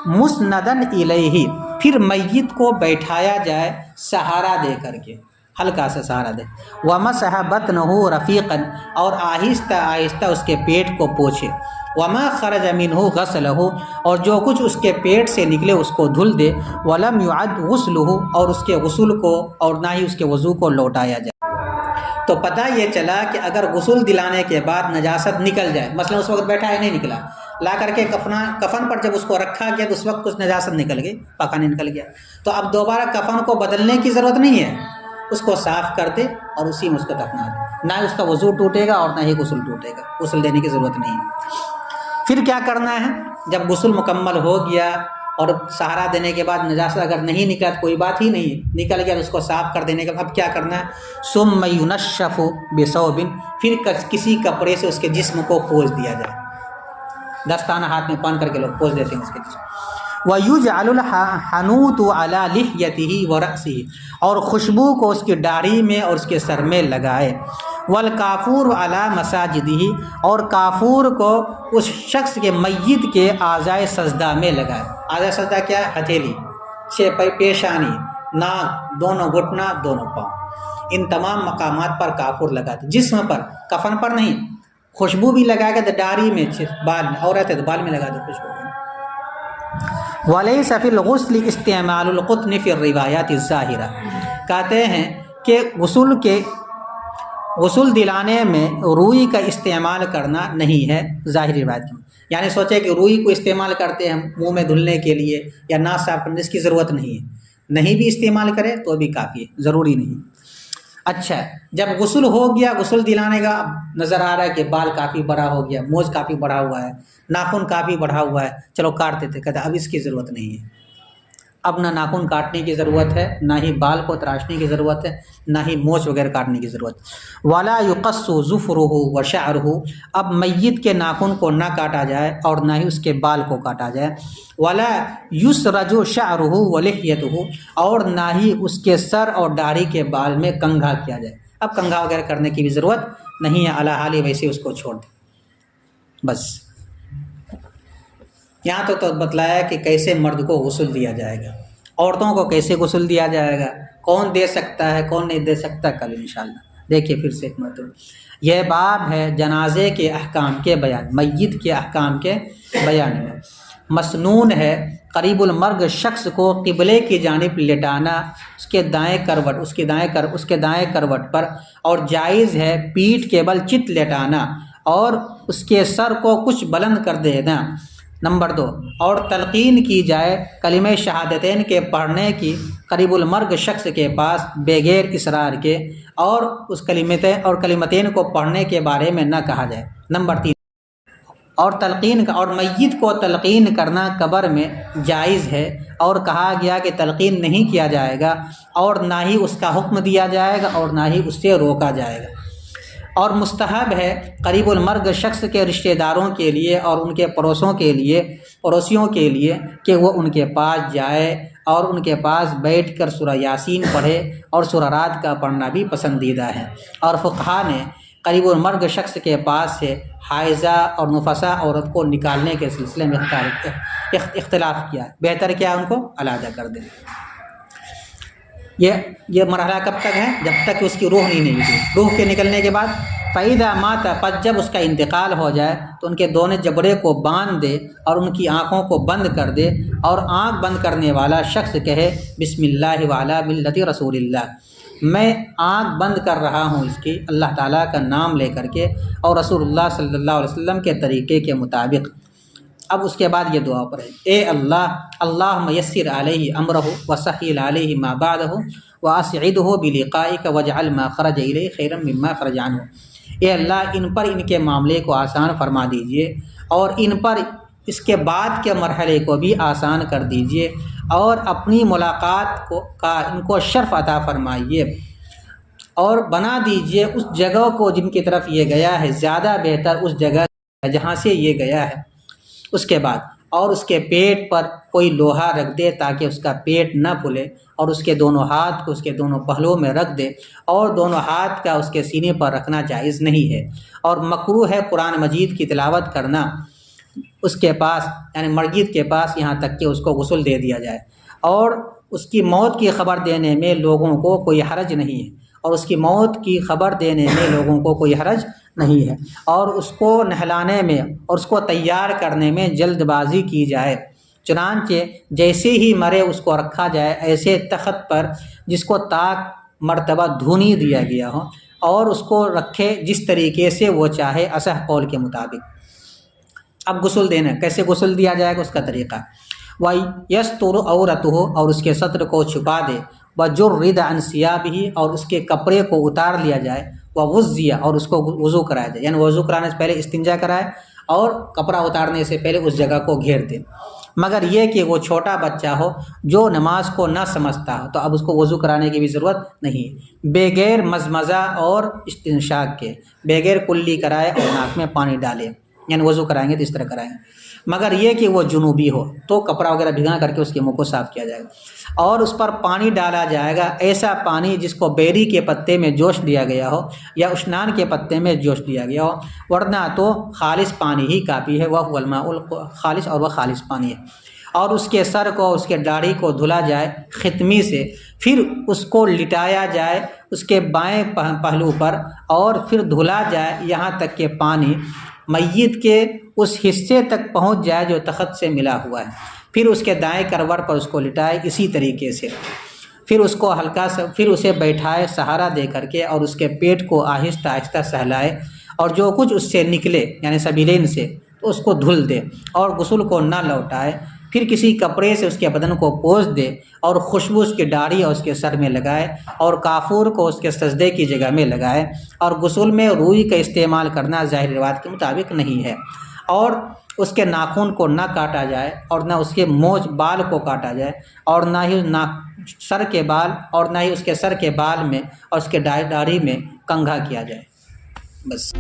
مسندا الیہ، پھر میت کو بیٹھایا جائے سہارا دے کر کے، ہلکا سا سہارا دے. ومسح بطنہ رفیقا، اور آہستہ آہستہ اس کے پیٹ کو پوچھے. وما خرج منہ غسلہ، اور جو کچھ اس کے پیٹ سے نکلے اس کو دھل دے. ولم يعد غسلہ، اور اس کے غسل کو اور نہ ہی اس کے وضو کو لوٹایا جائے. تو پتہ یہ چلا کہ اگر غسل دلانے کے بعد نجاست نکل جائے، مثلا اس وقت بیٹھا ہے نہیں نکلا، لا کر کے کفن پر جب اس کو رکھا گیا تو اس وقت کچھ نجاست نکل گئی، پاکانی نکل گیا، تو اب دوبارہ کفن کو بدلنے کی ضرورت نہیں ہے، اس کو صاف کر دے اور اسی میں اس کو دفنا دے، نہ اس کا وضو ٹوٹے گا اور نہ ہی غسل ٹوٹے گا، غسل دینے کی ضرورت نہیں ہے۔ پھر کیا کرنا ہے؟ جب غسل مکمل ہو گیا اور سہارا دینے کے بعد نجاست اگر نہیں نکلا تو کوئی بات ہی نہیں، نکل گیا تو اس کو صاف کر دینے کے بعد اب کیا کرنا ہے؟ ثم ينشف بثوب، پھر کسی کپڑے سے اس کے جسم کو پوچھ دیا جائے، دستانہ ہاتھ میں پہن کر کے لوگ پوچھ دیتے ہیں اس کے جسم۔ وَيُجْعَلُ الْحَنُوطُ عَلَى لِحْيَتِهِ وَرَأْسِهِ، اور خوشبو کو اس کی داڑھی میں اور اس کے سر میں لگائے۔ والکافور علی مساجدہ، اور کافور کو اس شخص کے میت کے اعضائے سجدہ میں لگائے۔ اعضائے سجدہ کیا ہے؟ ہتھیلی، پیشانی، ناک، دونوں گھٹنا، دونوں پاؤں، ان تمام مقامات پر کافور لگاتے، جسم پر، کفن پر نہیں۔ خوشبو بھی لگائے گا تو داڑھی میں، بال میں، عورت ہے تو بال میں لگا دو خوشبو۔ وَلَيْسَ فِي الْغُسْلِ اسْتِعْمَالُ الْقُطْنِ فِي الرِّوَایَاتِ الظَّاہِرَةِ، کہتے ہیں کہ غسل دلانے میں روئی کا استعمال کرنا نہیں ہے ظاہری روایت میں، یعنی سوچے کہ روئی کو استعمال کرتے ہیں منہ میں دھلنے کے لیے یا ناک صاف کرنے، اس کی ضرورت نہیں ہے، نہیں بھی استعمال کرے تو بھی کافی ہے، ضروری نہیں۔ اچھا، جب غسل ہو گیا، غسل دلانے کا نظر آ رہا ہے کہ بال کافی بڑا ہو گیا، موچھ کافی بڑا ہوا ہے، ناخن کافی بڑھا ہوا ہے، چلو کاٹ دیتے، کہتے اب اس کی ضرورت نہیں ہے، اب نہ ناخن کاٹنے کی ضرورت ہے، نہ ہی بال کو تراشنے کی ضرورت ہے، نہ ہی موچھ وغیرہ کاٹنے کی ضرورت۔ وَلَا يُقَصُّ ظُفْرُهُ وَشَعْرُهُ، اب میت کے ناخن کو نہ کاٹا جائے اور نہ ہی اس کے بال کو کاٹا جائے۔ وَلَا يُسْرَجُ شَعْرُهُ وَلِحْيَتُهُ، اور نہ ہی اس کے سر اور داڑھی کے بال میں کنگھا کیا جائے، اب کنگھا وغیرہ کرنے کی بھی ضرورت نہیں ہے، علی حال ویسے اس کو چھوڑ دیں بس۔ یہاں تو بتلایا کہ کیسے مرد کو غسل دیا جائے گا، عورتوں کو کیسے غسل دیا جائے گا، کون دے سکتا ہے کون نہیں دے سکتا، کل انشاءاللہ دیکھیے پھر سے ایک مرتبہ۔ یہ باب ہے جنازے کے احکام کے بیان، میت کے احکام کے بیان میں۔ مسنون ہے قریب المرگ شخص کو قبلے کی جانب لٹانا، اس کے دائیں کروٹ پر، اور جائز ہے پیٹھ کے بل چت لٹانا اور اس کے سر کو کچھ بلند کر دینا۔ نمبر 2، اور تلقین کی جائے کلمہ شہادتین کے پڑھنے کی قریب المرگ شخص کے پاس بغیر اصرار کے، اور اس کلمتین کو پڑھنے کے بارے میں نہ کہا جائے۔ نمبر 3، اور میت کو تلقین کرنا قبر میں جائز ہے، اور کہا گیا کہ تلقین نہیں کیا جائے گا، اور نہ ہی اس کا حکم دیا جائے گا اور نہ ہی اس سے روکا جائے گا۔ اور مستحب ہے قریب المرگ شخص کے رشتہ داروں کے لیے اور ان کے پڑوسیوں کے لیے کہ وہ ان کے پاس جائے اور ان کے پاس بیٹھ کر سورہ یاسین پڑھے، اور سورہ رعد کا پڑھنا بھی پسندیدہ ہے۔ اور فقہا نے قریب المرگ شخص کے پاس سے حائضہ اور نفسا عورت کو نکالنے کے سلسلے میں اختلاف کیا، بہتر کیا ان کو علیحدہ کر دیں۔ یہ مرحلہ کب تک ہے؟ جب تک اس کی روح نہیں نکلی، روح کے نکلنے کے بعد فَإِذَا مَاتَ، پس جب اس کا انتقال ہو جائے تو ان کے دونوں جبڑے کو باندھ دے اور ان کی آنکھوں کو بند کر دے، اور آنکھ بند کرنے والا شخص کہے بسم اللہ وعلی ملت رسول اللہ، میں آنکھ بند کر رہا ہوں اس کی اللہ تعالیٰ کا نام لے کر کے اور رسول اللہ صلی اللہ علیہ وسلم کے طریقے کے مطابق۔ اب اس کے بعد یہ دعا پڑھے، اے اللہ، اللہم یسر علیہ امرہ وسہل علیہ ما بعدہ واسعدہ بلقائک واجعل ما خرج الیہ خیرا مما خرج عنہ۔ اے اللہ، ان پر ان کے معاملے کو آسان فرما دیجئے، اور ان پر اس کے بعد کے مرحلے کو بھی آسان کر دیجئے، اور اپنی ملاقات کا ان کو شرف عطا فرمائیے، اور بنا دیجئے اس جگہ کو جن کی طرف یہ گیا ہے زیادہ بہتر اس جگہ جہاں سے یہ گیا ہے۔ اس کے بعد اور اس کے پیٹ پر کوئی لوہا رکھ دے تاکہ اس کا پیٹ نہ پھولے، اور اس کے دونوں ہاتھ کو اس کے دونوں پہلوؤں میں رکھ دے، اور دونوں ہاتھ کا اس کے سینے پر رکھنا جائز نہیں ہے، اور مکروہ ہے قرآن مجید کی تلاوت کرنا اس کے پاس، یعنی میت کے پاس، یہاں تک کہ اس کو غسل دے دیا جائے، اور اس کی موت کی خبر دینے میں لوگوں کو کوئی حرج نہیں ہے، اور اس کی موت کی خبر دینے میں لوگوں کو کوئی حرج نہیں ہے، اور اس کو نہلانے میں اور اس کو تیار کرنے میں جلد بازی کی جائے، چنانچہ جیسے ہی مرے اس کو رکھا جائے ایسے تخت پر جس کو تاک مرتبہ دھونی دیا گیا ہو، اور اس کو رکھے جس طریقے سے وہ چاہے، اصح قول کے مطابق۔ اب غسل دینا، کیسے غسل دیا جائے گا اس کا طریقہ، وَيَسْتُرُ عَوْرَتُهُ اور اس کے سطر کو چھپا دے، وَجُرِّدَ عَنْ ثِيَابِهِ اور اس کے کپڑے کو اتار لیا جائے، وَغُزِّيَ اور اس کو وضو کرایا جائے، یعنی وضو کرانے سے پہلے استنجا کرائے اور کپڑا اتارنے سے پہلے اس جگہ کو گھیر دے۔ مگر یہ کہ وہ چھوٹا بچہ ہو جو نماز کو نہ سمجھتا ہو تو اب اس کو وضو کرانے کی بھی ضرورت نہیں، بغیر مزمزہ اور استنشاق کے، بغیر کلی کرائے اور ناک میں پانی ڈالے، یعنی وضو کرائیں گے تو اس طرح کرائیں گے۔ مگر یہ کہ وہ جنوبی ہو تو کپڑا وغیرہ بھگا کر کے اس کے منہ کو صاف کیا جائے گا، اور اس پر پانی ڈالا جائے گا، ایسا پانی جس کو بیری کے پتے میں جوش دیا گیا ہو یا اشنان کے پتے میں جوش دیا گیا ہو، ورنہ تو خالص پانی ہی کافی ہے، وہ الماء الخالص اور وہ خالص پانی ہے۔ اور اس کے سر کو، اس کے داڑھی کو دھلا جائے خطمی سے، پھر اس کو لٹایا جائے اس کے بائیں پہلو پر اور پھر دھلا جائے یہاں تک کہ پانی میت کے اس حصے تک پہنچ جائے جو تخت سے ملا ہوا ہے، پھر اس کے دائیں کروڑ پر اس کو لٹائے اسی طریقے سے، پھر اس کو ہلکا سا، پھر اسے بیٹھائے سہارا دے کر کے اور اس کے پیٹ کو آہستہ آہستہ سہلائے، اور جو کچھ اس سے نکلے یعنی سبیلین سے تو اس کو دھل دے اور غسل کو نہ لوٹائے، پھر کسی کپڑے سے اس کے بدن کو پوچھ دے اور خوشبو اس کی داڑھی اور اس کے سر میں لگائے اور کافور کو اس کے سجدے کی جگہ میں لگائے، اور غسل میں روئی کا استعمال کرنا ظاہر روایت کے مطابق نہیں ہے، اور اس کے ناخن کو نہ کاٹا جائے اور نہ اس کے مونچھ بال کو کاٹا جائے اور نہ ہی سر کے بال اور نہ ہی اس کے سر کے بال میں اور اس کے داڑھی میں کنگھا کیا جائے، بس۔